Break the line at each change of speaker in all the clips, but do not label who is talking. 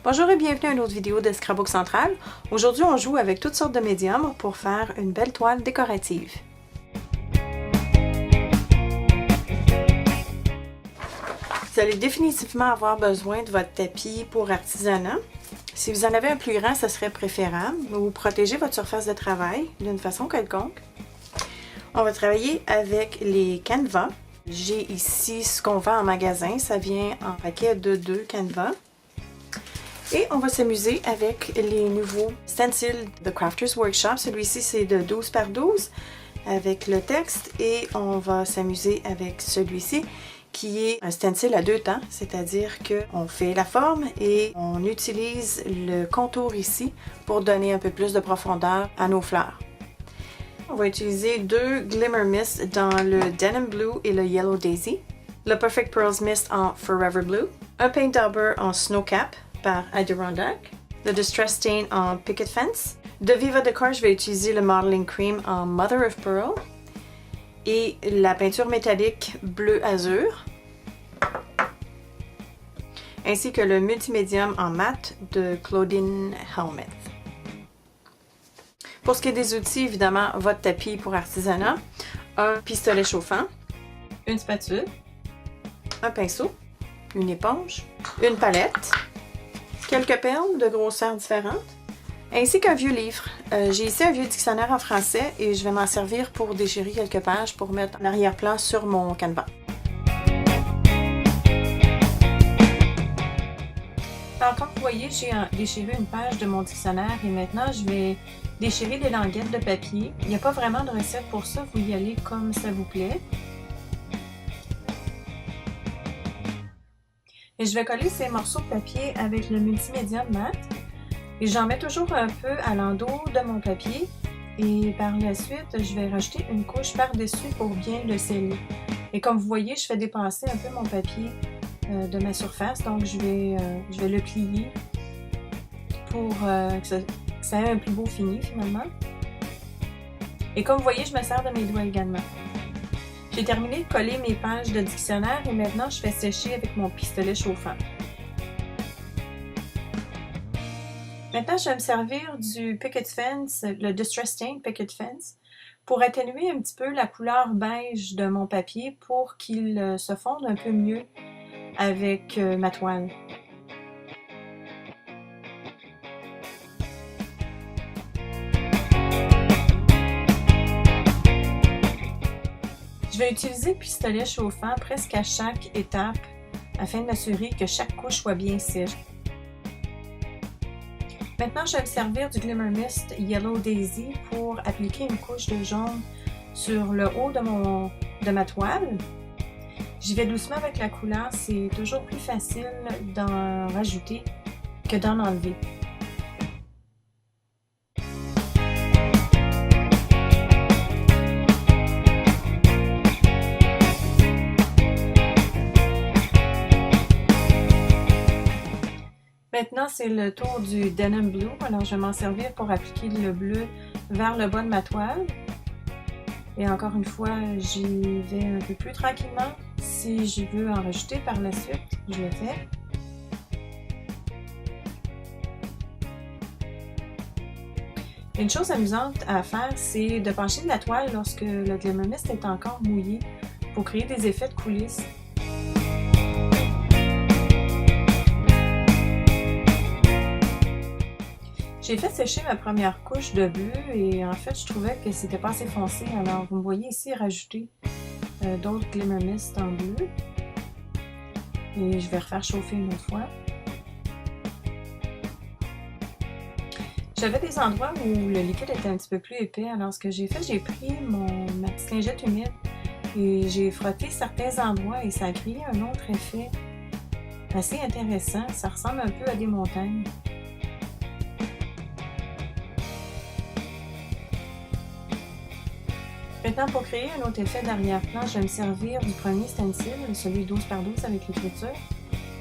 Bonjour et bienvenue à une autre vidéo de Scrapbook Central. Aujourd'hui, on joue avec toutes sortes de médiums pour faire une belle toile décorative. Vous allez définitivement avoir besoin de votre tapis pour artisanat. Si vous en avez un plus grand, ce serait préférable. Vous protégez votre surface de travail d'une façon quelconque. On va travailler avec les canevas. J'ai ici ce qu'on vend en magasin. Ça vient en paquet de 2 canevas. Et on va s'amuser avec les nouveaux stencils de Crafters Workshop. Celui-ci, c'est de 12 par 12 avec le texte. Et on va s'amuser avec celui-ci qui est un stencil à 2 temps. C'est-à-dire qu'on fait la forme et on utilise le contour ici pour donner un peu plus de profondeur à nos fleurs. On va utiliser 2 Glimmer Mist dans le Denim Blue et le Yellow Daisy. Le Perfect Pearls Mist en Forever Blue. Un Paint Dauber en Snow Cap par Adirondack, le Distress Stain en Picket Fence. De Viva Decor, je vais utiliser le Modeling Cream en Mother of Pearl et la peinture métallique bleu azur, ainsi que le Multimédium en mat de Claudine Helmuth. Pour ce qui est des outils, évidemment, votre tapis pour artisanat, un pistolet chauffant, une spatule, un pinceau, une éponge, une palette, quelques perles de grosseurs différentes, ainsi qu'un vieux livre. J'ai ici un vieux dictionnaire en français et je vais m'en servir pour déchirer quelques pages pour mettre en arrière-plan sur mon canevas. Alors, comme vous voyez, j'ai déchiré une page de mon dictionnaire et maintenant je vais déchirer des languettes de papier. Il n'y a pas vraiment de recette pour ça, vous y allez comme ça vous plaît. Et je vais coller ces morceaux de papier avec le Multimédium mat. Et j'en mets toujours un peu à l'endos de mon papier. Et par la suite, je vais rajouter une couche par-dessus pour bien le sceller. Et comme vous voyez, je fais dépasser un peu mon papier de ma surface. Donc je vais le plier pour que ça ait un plus beau fini finalement. Et comme vous voyez, je me sers de mes doigts également. J'ai terminé de coller mes pages de dictionnaire et maintenant je fais sécher avec mon pistolet chauffant. Maintenant, je vais me servir du Picket Fence, le Distress Stain Picket Fence, pour atténuer un petit peu la couleur beige de mon papier pour qu'il se fonde un peu mieux avec ma toile. Je vais utiliser le pistolet chauffant presque à chaque étape afin de m'assurer que chaque couche soit bien sèche. Maintenant, je vais me servir du Glimmer Mist Yellow Daisy pour appliquer une couche de jaune sur le haut de ma toile. J'y vais doucement avec la couleur, c'est toujours plus facile d'en rajouter que d'en enlever. Maintenant, c'est le tour du Denim Blue. Alors, je vais m'en servir pour appliquer le bleu vers le bas de ma toile. Et encore une fois, j'y vais un peu plus tranquillement. Si je veux en rajouter par la suite, je le fais. Une chose amusante à faire, c'est de pencher la toile lorsque le Glimmer Mist est encore mouillé pour créer des effets de coulisses. J'ai fait sécher ma première couche de bleu et en fait je trouvais que c'était pas assez foncé, alors vous me voyez ici rajouter d'autres Glimmer Mist en bleu et je vais refaire chauffer une autre fois. J'avais des endroits où le liquide était un petit peu plus épais, alors ce que j'ai fait, j'ai pris ma petite lingette humide et j'ai frotté certains endroits et ça a créé un autre effet assez intéressant, ça ressemble un peu à des montagnes. Maintenant, pour créer un autre effet d'arrière-plan, je vais me servir du premier stencil, celui 12 par 12 avec l'écriture.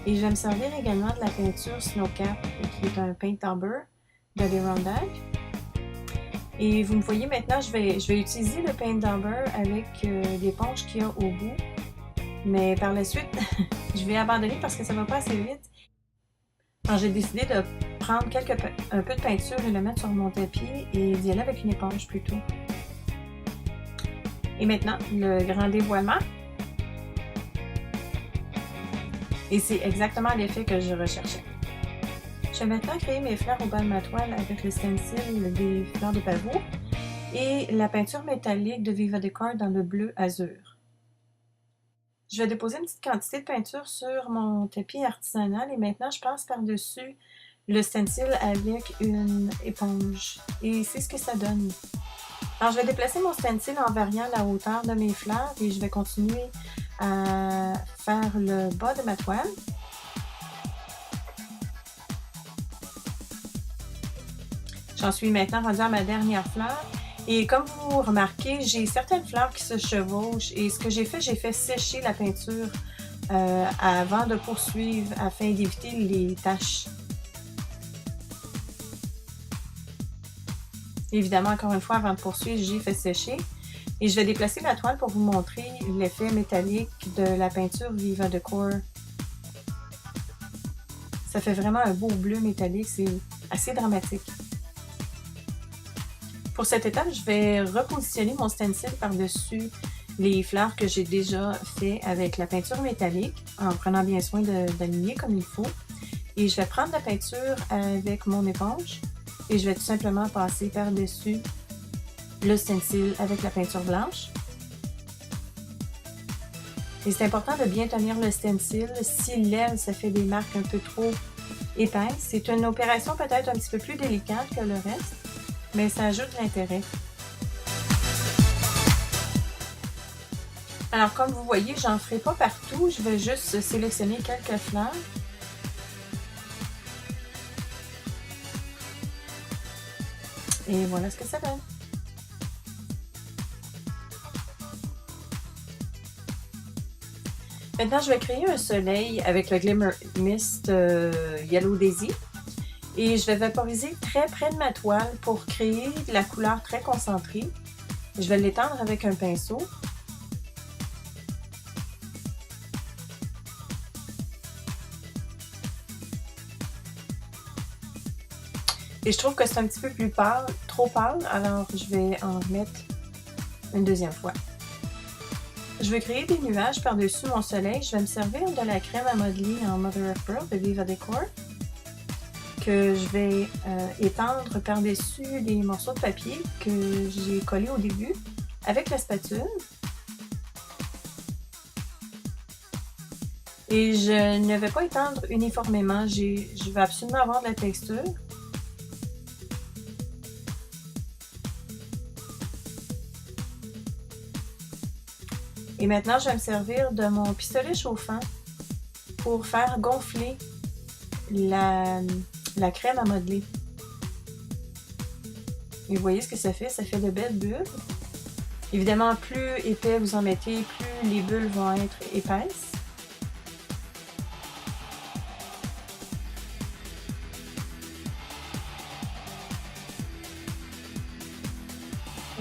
Et je vais me servir également de la peinture Snow Cap, qui est un Paint Dauber d'Adirondack. Et vous me voyez maintenant, je vais utiliser le Paint Dauber avec l'éponge qu'il y a au bout. Mais par la suite, je vais abandonner parce que ça ne va pas assez vite. Alors j'ai décidé de prendre un peu de peinture et le mettre sur mon tapis et d'y aller avec une éponge plutôt. Et maintenant, le grand dévoilement. Et c'est exactement l'effet que je recherchais. Je vais maintenant créer mes fleurs au bas de ma toile avec le stencil des fleurs de pavot et la peinture métallique de Viva Decor dans le bleu azur. Je vais déposer une petite quantité de peinture sur mon tapis artisanal et maintenant je passe par-dessus le stencil avec une éponge. Et c'est ce que ça donne. Alors, je vais déplacer mon stencil en variant la hauteur de mes fleurs et je vais continuer à faire le bas de ma toile. J'en suis maintenant rendue à ma dernière fleur. Et comme vous remarquez, j'ai certaines fleurs qui se chevauchent et ce que j'ai fait sécher la peinture avant de poursuivre afin d'éviter les taches. Évidemment, encore une fois, avant de poursuivre, j'ai fait sécher. Et je vais déplacer la toile pour vous montrer l'effet métallique de la peinture Viva Decor. Ça fait vraiment un beau bleu métallique, c'est assez dramatique. Pour cette étape, je vais repositionner mon stencil par-dessus les fleurs que j'ai déjà fait avec la peinture métallique, en prenant bien soin d'aligner comme il faut. Et je vais prendre la peinture avec mon éponge et je vais tout simplement passer par-dessus le stencil avec la peinture blanche. Et c'est important de bien tenir le stencil. Si l'aile, ça fait des marques un peu trop épaisses, c'est une opération peut-être un petit peu plus délicate que le reste, mais ça ajoute de l'intérêt. Alors comme vous voyez, j'en ferai pas partout, je vais juste sélectionner quelques fleurs. Et voilà ce que ça donne. Maintenant, je vais créer un soleil avec le Glimmer Mist Yellow Daisy. Et je vais vaporiser très près de ma toile pour créer de la couleur très concentrée. Je vais l'étendre avec un pinceau. Et je trouve que c'est un petit peu plus pâle, trop pâle, alors je vais en remettre une deuxième fois. Je vais créer des nuages par-dessus mon soleil. Je vais me servir de la crème à modeler en Mother of Pearl de Viva Decor que je vais étendre par-dessus les morceaux de papier que j'ai collés au début avec la spatule. Et je ne vais pas étendre uniformément, je vais absolument avoir de la texture. Et maintenant, je vais me servir de mon pistolet chauffant pour faire gonfler la crème à modeler. Et vous voyez ce que ça fait de belles bulles. Évidemment, plus épais vous en mettez, plus les bulles vont être épaisses.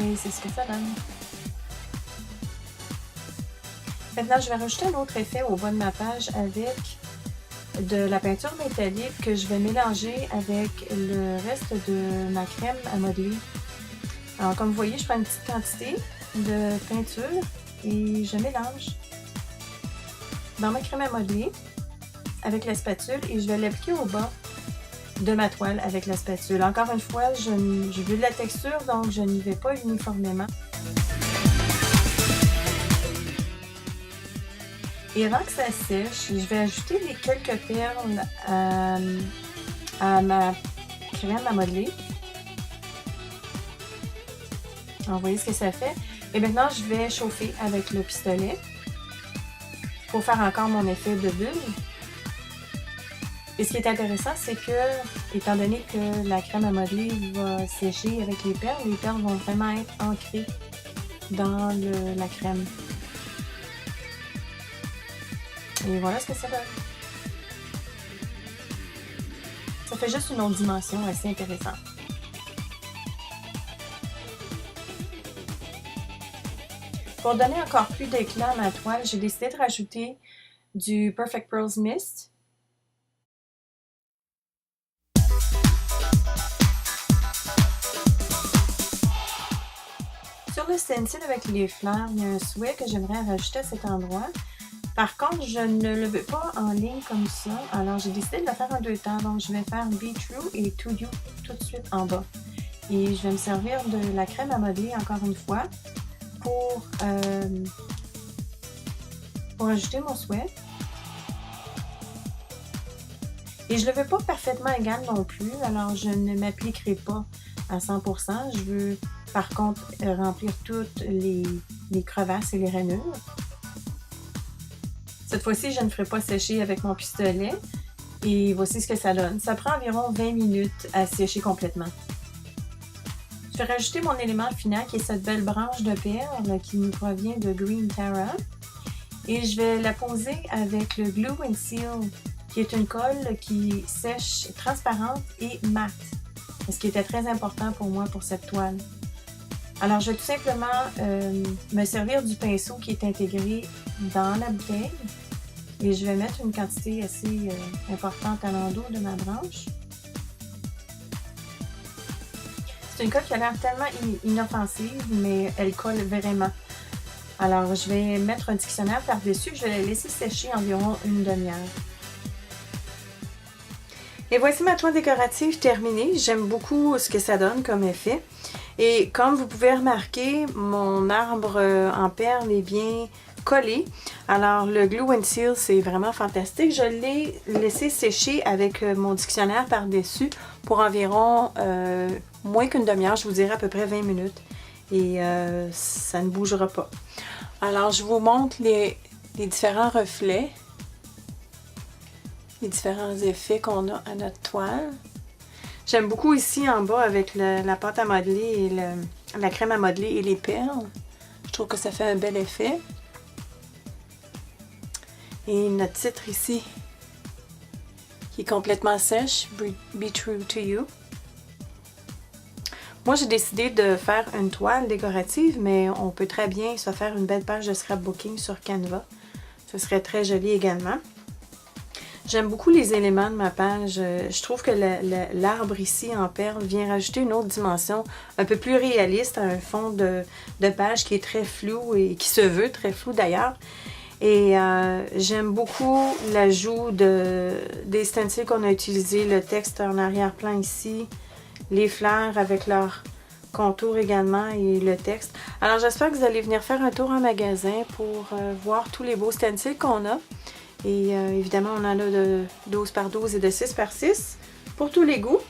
Et c'est ce que ça donne. Maintenant, je vais rajouter un autre effet au bas de ma page avec de la peinture métallique que je vais mélanger avec le reste de ma crème à modeler. Alors, comme vous voyez, je prends une petite quantité de peinture et je mélange dans ma crème à modeler avec la spatule et je vais l'appliquer au bas de ma toile avec la spatule. Encore une fois, je veux de la texture, donc je n'y vais pas uniformément. Et avant que ça sèche, je vais ajouter quelques perles à ma crème à modeler. Alors, vous voyez ce que ça fait. Et maintenant, je vais chauffer avec le pistolet pour faire encore mon effet de bulle. Et ce qui est intéressant, c'est que, étant donné que la crème à modeler va sécher avec les perles vont vraiment être ancrées dans la crème. Et voilà ce que ça donne. Ça fait juste une autre dimension assez intéressante. Pour donner encore plus d'éclat à ma toile, j'ai décidé de rajouter du Perfect Pearls Mist. le stencil avec les fleurs, il y a un souhait que j'aimerais rajouter à cet endroit. Par contre, je ne le veux pas en ligne comme ça. Alors, j'ai décidé de le faire en 2 temps. Donc, je vais faire Be True et To You tout de suite en bas. Et je vais me servir de la crème à modeler encore une fois pour ajouter mon souhait. Et je ne le veux pas parfaitement égal non plus. Alors, je ne m'appliquerai pas à 100%. Je veux, par contre, remplir toutes les crevasses et les rainures. Cette fois-ci, je ne ferai pas sécher avec mon pistolet. Et voici ce que ça donne. Ça prend environ 20 minutes à sécher complètement. Je vais rajouter mon élément final qui est cette belle branche de perle qui nous provient de Green Tara. Et je vais la poser avec le Glue and Seal, qui est une colle qui sèche transparente et mate. Ce qui était très important pour moi pour cette toile. Alors, je vais tout simplement me servir du pinceau qui est intégré dans la bouteille et je vais mettre une quantité assez importante à l'endos de ma branche. C'est une colle qui a l'air tellement inoffensive, mais elle colle vraiment. Alors, je vais mettre un dictionnaire par-dessus, je vais la laisser sécher environ une demi-heure. Et voici ma toile décorative terminée. J'aime beaucoup ce que ça donne comme effet. Et comme vous pouvez remarquer, mon arbre en perle est bien collé. Alors le Glue and Seal, c'est vraiment fantastique. Je l'ai laissé sécher avec mon dictionnaire par-dessus pour environ moins qu'une demi-heure, je vous dirais à peu près 20 minutes. Et ça ne bougera pas. Alors je vous montre les différents reflets, les différents effets qu'on a à notre toile. J'aime beaucoup ici en bas avec la pâte à modeler et la crème à modeler et les perles. Je trouve que ça fait un bel effet. Et notre titre ici qui est complètement sèche, Be True to You. Moi j'ai décidé de faire une toile décorative, mais on peut très bien se faire une belle page de scrapbooking sur Canva. Ce serait très joli également. J'aime beaucoup les éléments de ma page. Je trouve que l'arbre ici en perle vient rajouter une autre dimension un peu plus réaliste à un fond de page qui est très flou et qui se veut très flou d'ailleurs. Et j'aime beaucoup l'ajout des stencils qu'on a utilisés, le texte en arrière-plan ici, les fleurs avec leur contour également et le texte. Alors j'espère que vous allez venir faire un tour en magasin pour voir tous les beaux stencils qu'on a. Et évidemment, on en a de 12 par 12 et de 6 par 6 pour tous les goûts.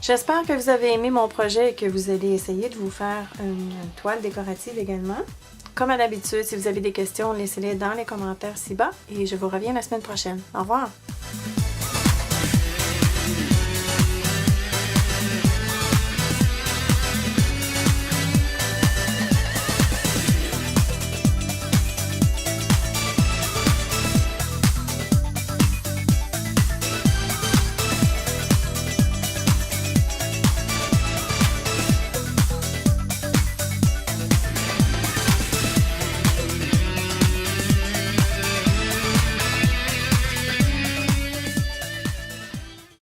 J'espère que vous avez aimé mon projet et que vous allez essayer de vous faire une toile décorative également. Comme à l'habitude, si vous avez des questions, laissez-les dans les commentaires ci-bas et je vous reviens la semaine prochaine. Au revoir!